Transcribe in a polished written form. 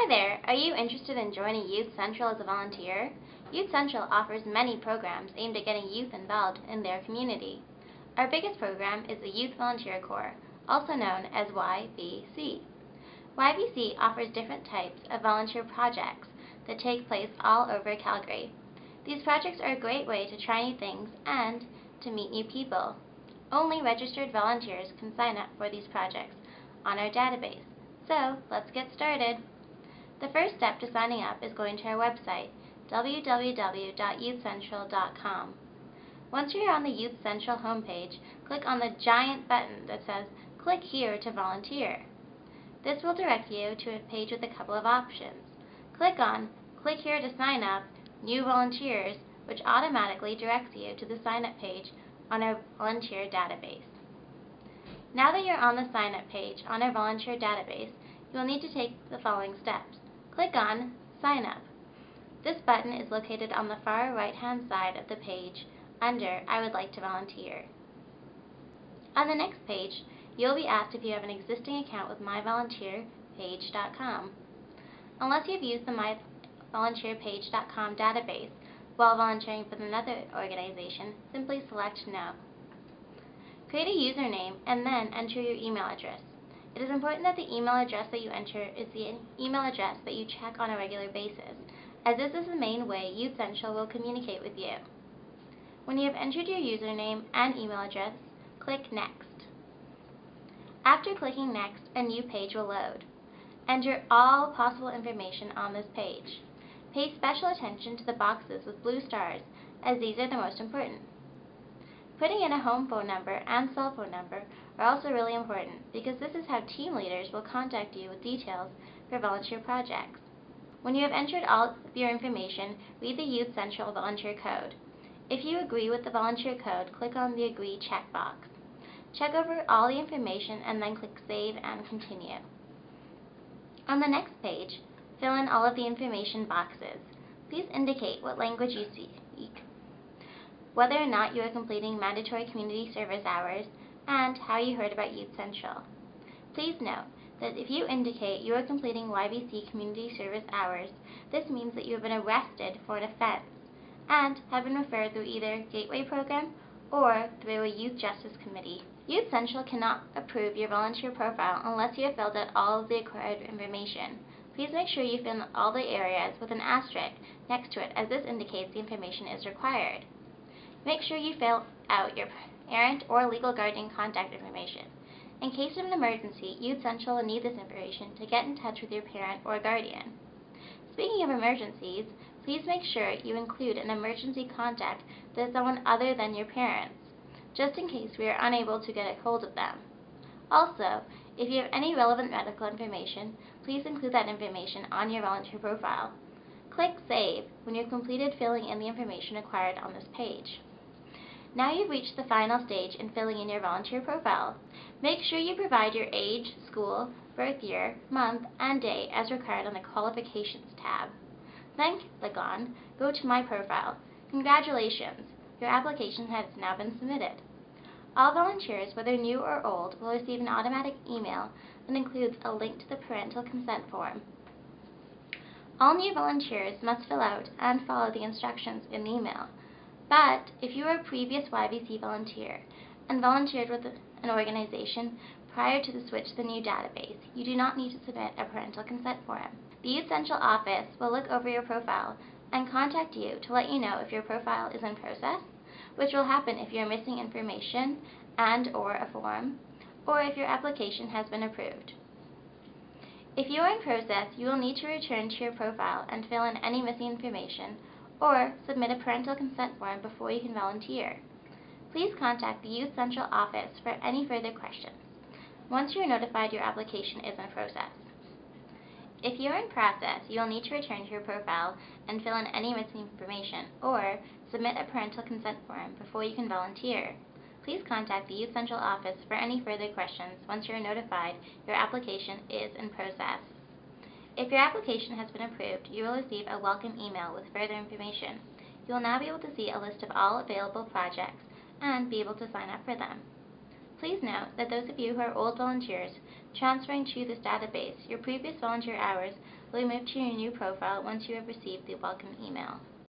Hi there! Are you interested in joining Youth Central as a volunteer? Youth Central offers many programs aimed at getting youth involved in their community. Our biggest program is the Youth Volunteer Corps, also known as YVC. YVC offers different types of volunteer projects that take place all over Calgary. These projects are a great way to try new things and to meet new people. Only registered volunteers can sign up for these projects on our database. So, let's get started. The first step to signing up is going to our website, www.youthcentral.com. Once you're on the Youth Central homepage, click on the giant button that says, "Click here to volunteer." This will direct you to a page with a couple of options. Click on "Click here to sign up, new volunteers," which automatically directs you to the sign-up page on our volunteer database. Now that you're on the sign-up page on our volunteer database, you will need to take the following steps. Click on Sign Up. This button is located on the far right-hand side of the page under I would like to volunteer. On the next page, you'll be asked if you have an existing account with myvolunteerpage.com. Unless you've used the myvolunteerpage.com database while volunteering with another organization, simply select No. Create a username and then enter your email address. It is important that the email address that you enter is the email address that you check on a regular basis, as this is the main way Youth Central will communicate with you. When you have entered your username and email address, click Next. After clicking Next, a new page will load. Enter all possible information on this page. Pay special attention to the boxes with blue stars, as these are the most important. Putting in a home phone number and cell phone number are also really important because this is how team leaders will contact you with details for volunteer projects. When you have entered all of your information, read the Youth Central volunteer code. If you agree with the volunteer code, click on the Agree checkbox. Check over all the information and then click Save and Continue. On the next page, fill in all of the information boxes. Please indicate what language you speak, whether or not you are completing mandatory community service hours, and how you heard about Youth Central. Please note that if you indicate you are completing YVC community service hours, this means that you have been arrested for an offense and have been referred through either Gateway program or through a Youth Justice Committee. Youth Central cannot approve your volunteer profile unless you have filled out all of the required information. Please make sure you fill in all the areas with an asterisk next to it, as this indicates the information is required. Make sure you fill out your parent or legal guardian contact information. In case of an emergency, Youth Central will need this information to get in touch with your parent or guardian. Speaking of emergencies, please make sure you include an emergency contact that is someone other than your parents, just in case we are unable to get a hold of them. Also, if you have any relevant medical information, please include that information on your volunteer profile. Click Save when you've completed filling in the information required on this page. Now you've reached the final stage in filling in your volunteer profile. Make sure you provide your age, school, birth year, month, and day as required on the Qualifications tab. Then click on Go to My Profile. Congratulations! Your application has now been submitted. All volunteers, whether new or old, will receive an automatic email that includes a link to the parental consent form. All new volunteers must fill out and follow the instructions in the email. But if you are a previous YVC volunteer and volunteered with an organization prior to the switch to the new database, you do not need to submit a parental consent form. The Youth Central office will look over your profile and contact you to let you know if your profile is in process, which will happen if you are missing information and/or a form, or if your application has been approved. If you are in process, you will need to return to your profile and fill in any missing information or submit a parental consent form before you can volunteer. Please contact the Youth Central office for any further questions once you are notified your application is in process. If you are in process, you will need to return to your profile and fill in any missing information or submit a parental consent form before you can volunteer. Please contact the Youth Central office for any further questions once you are notified your application is in process. If your application has been approved, you will receive a welcome email with further information. You will now be able to see a list of all available projects and be able to sign up for them. Please note that those of you who are old volunteers transferring to this database, your previous volunteer hours will be moved to your new profile once you have received the welcome email.